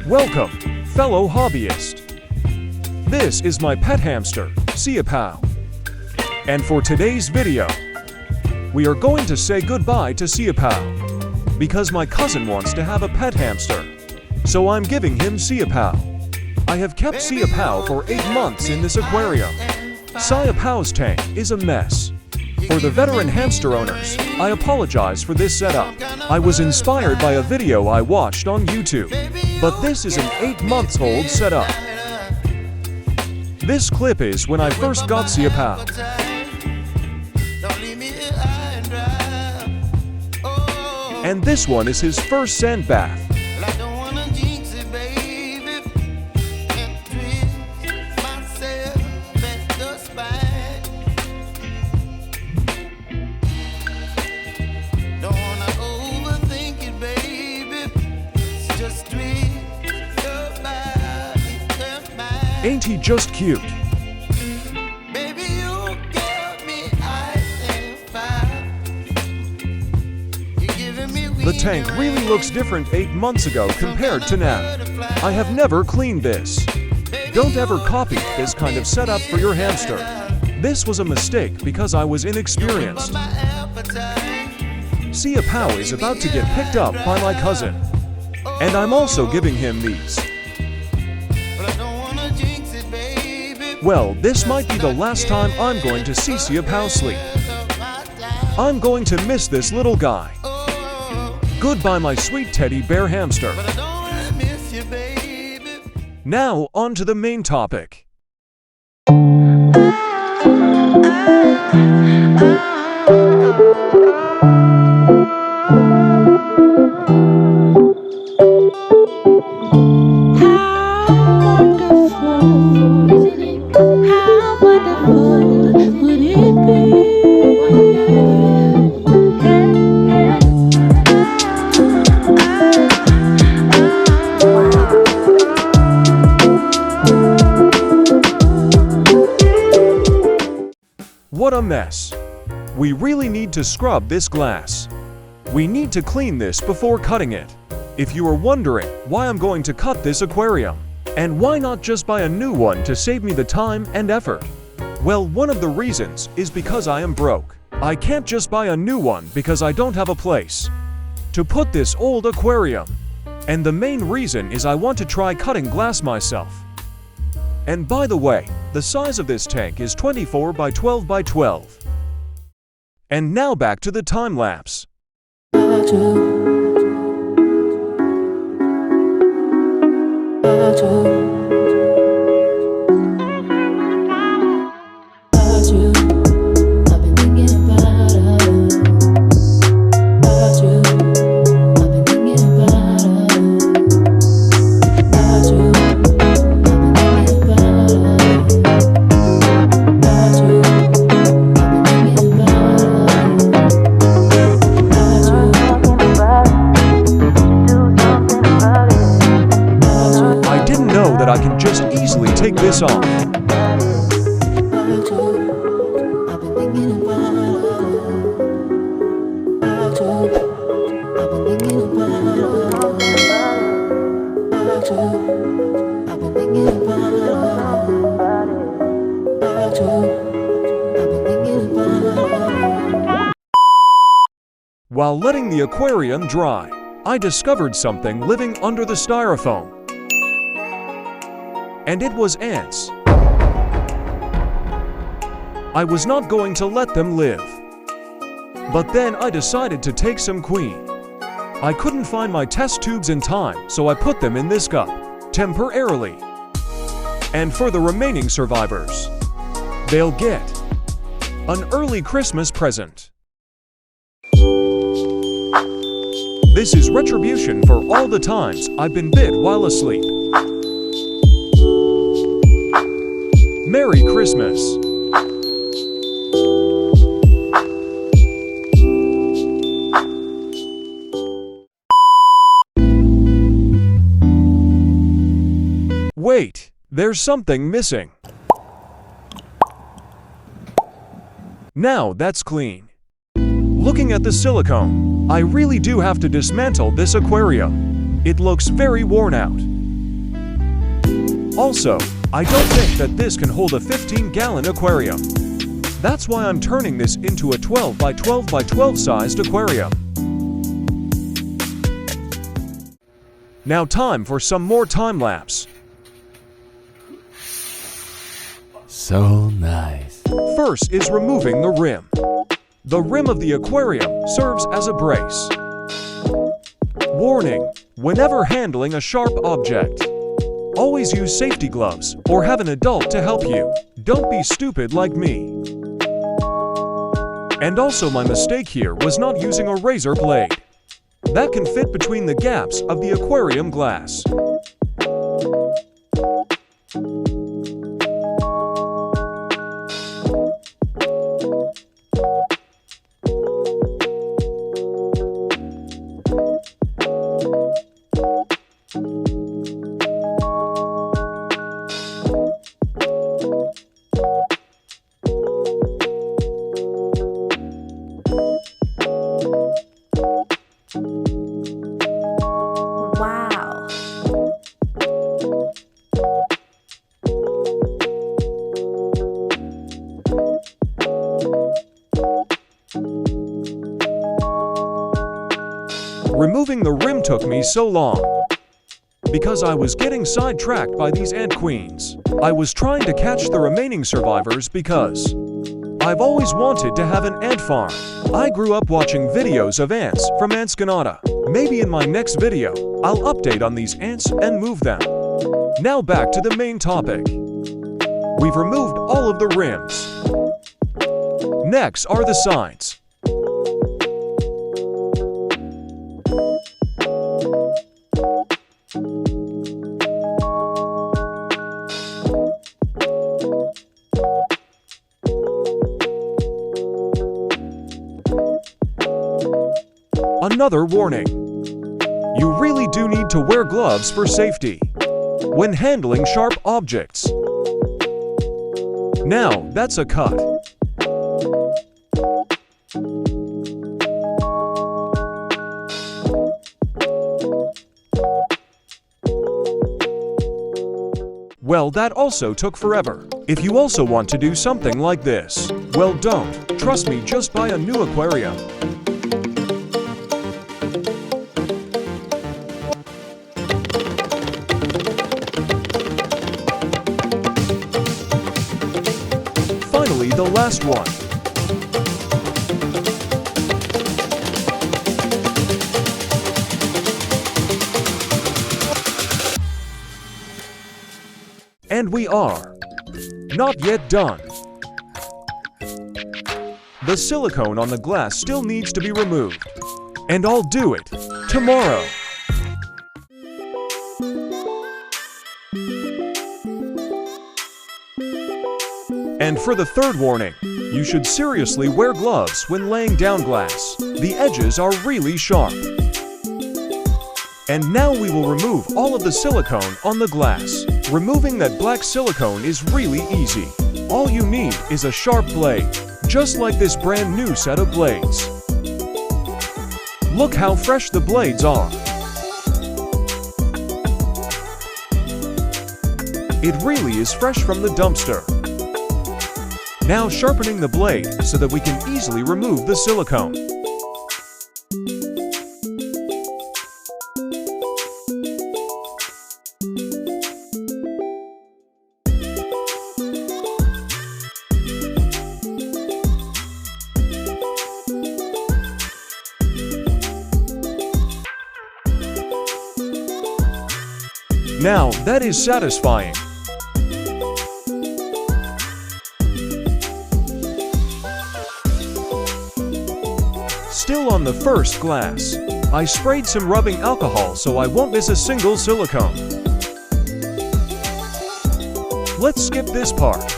Welcome, fellow hobbyist. This is my pet hamster, Siopao. And for today's video, we are going to say goodbye to Siopao because my cousin wants to have a pet hamster. So I'm giving him Siopao. I have kept Siopao for 8 months in this aquarium. Siopao's tank is a mess. For the veteran hamster owners, I apologize for this setup. I was inspired by a video I watched on YouTube, but this is an 8-month-old setup. This clip is when I first got Siopao. And this one is his first sand bath. Ain't he just cute? The tank really looks different 8 months ago compared to now. I have never cleaned this. Don't ever copy this kind of setup for your hamster. This was a mistake because I was inexperienced. Siopao is about to get picked up by my cousin. And I'm also giving him these. Well, this might be the last time I'm going to see Siopao sleep. I'm going to miss this little guy. Goodbye, my sweet teddy bear hamster. Now, on to the main topic. What a mess. We really need to scrub this glass. We need to clean this before cutting it. If you are wondering why I'm going to cut this aquarium, and why not just buy a new one to save me the time and effort? Well, one of the reasons is because I am broke. I can't just buy a new one because I don't have a place to put this old aquarium. And the main reason is I want to try cutting glass myself. And by the way, the size of this tank is 24 by 12 by 12. And now back to the time lapse. I can just easily take this off. While letting the aquarium dry, I discovered something living under the styrofoam. And it was ants. I was not going to let them live. But then I decided to take some queen. I couldn't find my test tubes in time, so I put them in this cup, temporarily. And for the remaining survivors, they'll get an early Christmas present. This is retribution for all the times I've been bit while asleep. Merry Christmas! Wait, there's something missing. Now that's clean. Looking at the silicone, I really do have to dismantle this aquarium. It looks very worn out. Also, I don't think that this can hold a 15-gallon aquarium. That's why I'm turning this into a 12 by 12 by 12 sized aquarium. Now time for some more time lapse. So nice. First is removing the rim. The rim of the aquarium serves as a brace. Warning: whenever handling a sharp object, always use safety gloves or have an adult to help you. Don't be stupid like me. And also, my mistake here was not using a razor blade. That can fit between the gaps of the aquarium glass. Wow. Removing the rim took me so long because I was getting sidetracked by these ant queens. I was trying to catch the remaining survivors because I've always wanted to have an ant farm. I grew up watching videos of ants from Ants. Maybe in my next video, I'll update on these ants and move them. Now back to the main topic. We've removed all of the rims. Next are the sides. Another warning: you really do need to wear gloves for safety when handling sharp objects. Now, that's a cut. Well, that also took forever. If you also want to do something like this, well, don't. Trust me, just buy a new aquarium. Finally, the last one. And we are not yet done. The silicone on the glass still needs to be removed, and I'll do it tomorrow. And for the third warning, you should seriously wear gloves when laying down glass. The edges are really sharp. And now we will remove all of the silicone on the glass. Removing that black silicone is really easy. All you need is a sharp blade, just like this brand new set of blades. Look how fresh the blades are. It really is fresh from the dumpster. Now sharpening the blade so that we can easily remove the silicone. Now, that is satisfying. Still on the first glass, I sprayed some rubbing alcohol so I won't miss a single silicone. Let's skip this part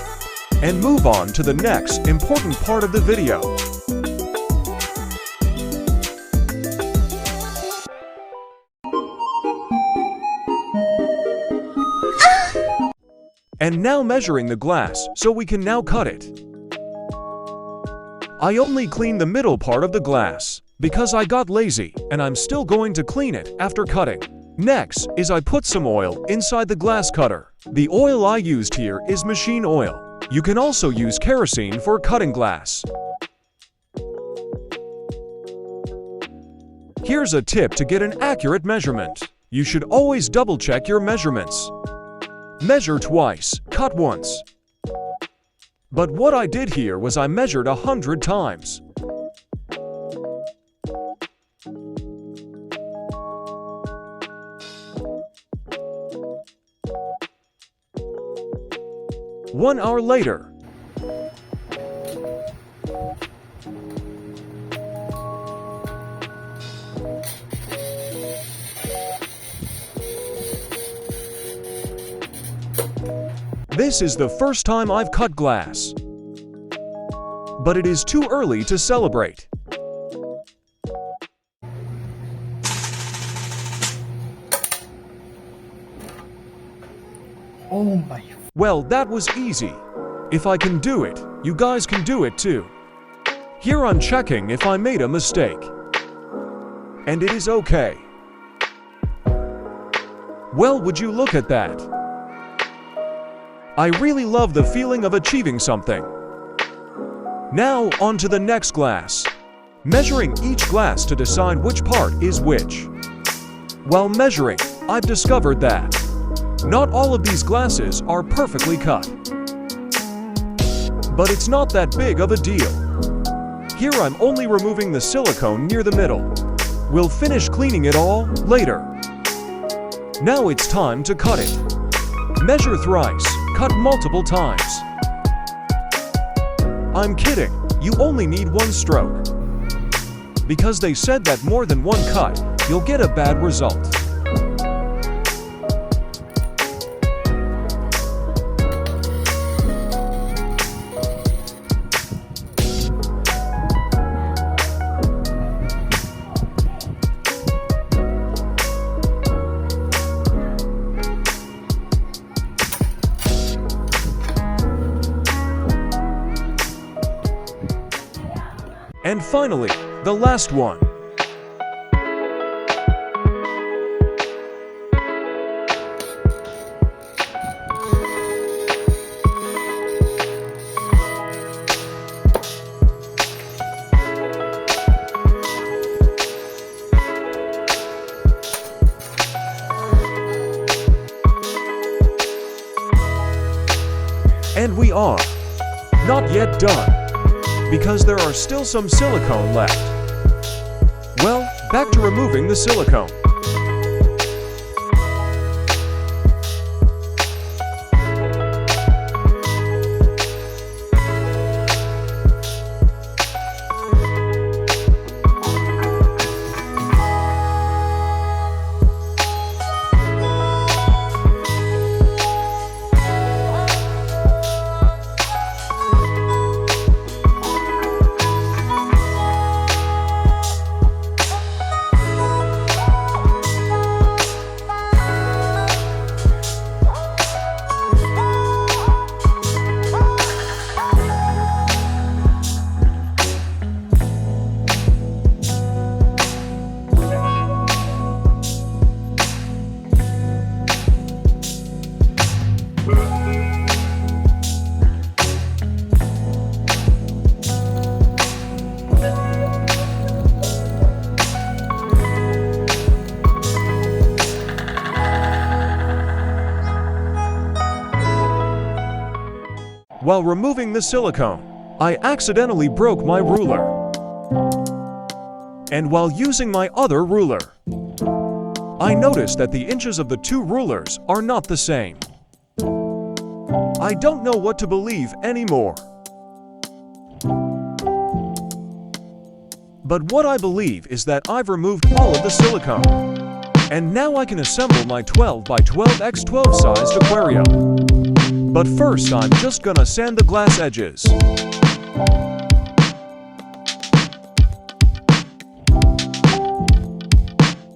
and move on to the next important part of the video. And now measuring the glass so we can now cut it. I only cleaned the middle part of the glass because I got lazy and I'm still going to clean it after cutting. Next is I put some oil inside the glass cutter. The oil I used here is machine oil. You can also use kerosene for cutting glass. Here's a tip to get an accurate measurement. You should always double-check your measurements. Measure twice, cut once. But what I did here was I measured 100 times. One hour later. This is the first time I've cut glass. But it is too early to celebrate. Oh my. Well, that was easy. If I can do it, you guys can do it too. Here I'm checking if I made a mistake. And it is okay. Well, would you look at that? I really love the feeling of achieving something. Now, on to the next glass. Measuring each glass to decide which part is which. While measuring, I've discovered that not all of these glasses are perfectly cut. But it's not that big of a deal. Here I'm only removing the silicone near the middle. We'll finish cleaning it all later. Now it's time to cut it. Measure thrice, cut multiple times. I'm kidding, you only need one stroke. Because they said that more than one cut, you'll get a bad result. And finally, the last one. And we are not yet done, because there are still some silicone left. Well, back to removing the silicone. While removing the silicone, I accidentally broke my ruler. And while using my other ruler, I noticed that the inches of the two rulers are not the same. I don't know what to believe anymore. But what I believe is that I've removed all of the silicone. And now I can assemble my 12 by 12 x 12 sized aquarium. But first I'm just gonna sand the glass edges.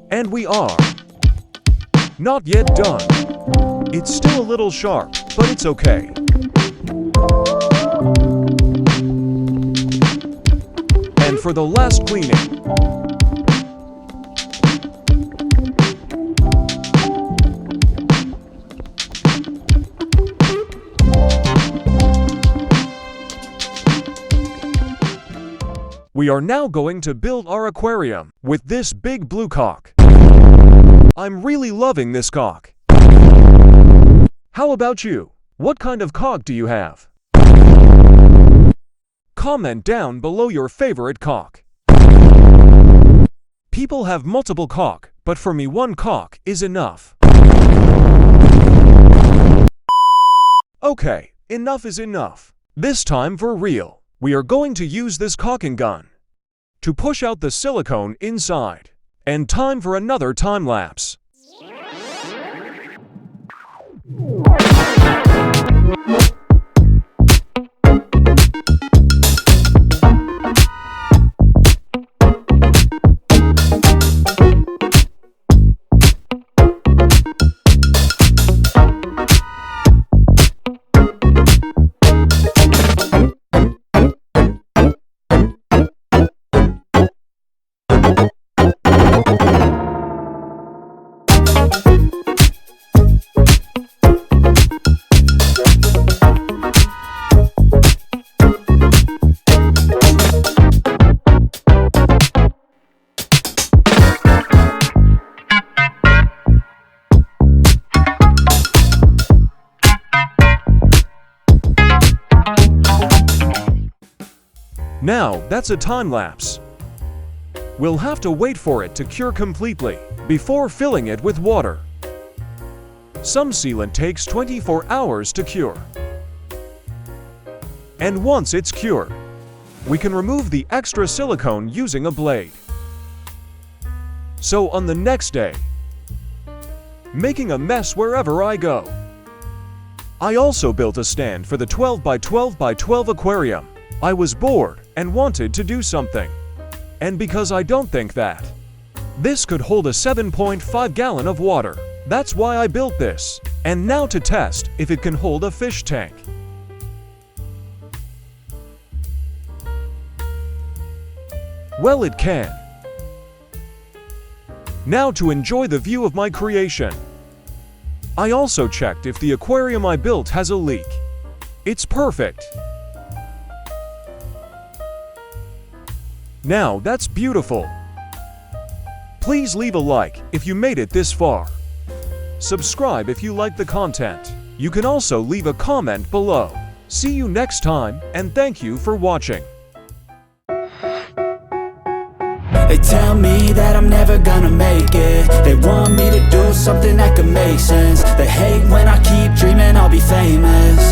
And we are not yet done. It's still a little sharp, but it's okay. And for the last cleaning, We are now going to build our aquarium with this big blue cock. I'm really loving this cock. How about you? What kind of cock do you have? Comment down below your favorite cock. People have multiple cock, but for me one cock is enough. Okay, enough is enough. This time for real. We are going to use this caulking gun to push out the silicone inside. And time for another time lapse. Now, that's a time lapse. We'll have to wait for it to cure completely before filling it with water. Some sealant takes 24 hours to cure. And once it's cured, we can remove the extra silicone using a blade. So on the next day, making a mess wherever I go. I also built a stand for the 12 by 12 by 12 aquarium. I was bored and wanted to do something. And because I don't think that this could hold a 7.5 gallon of water, that's why I built this. And now to test if it can hold a fish tank. Well, it can. Now to enjoy the view of my creation. I also checked if the aquarium I built has a leak. It's perfect. Now that's beautiful. Please leave a like if you made it this far. Subscribe if you like the content. You can also leave a comment below. See you next time, and thank you for watching. They tell me that I'm never gonna make it. They want me to do something that could make sense. They hate when I keep dreaming I'll be famous.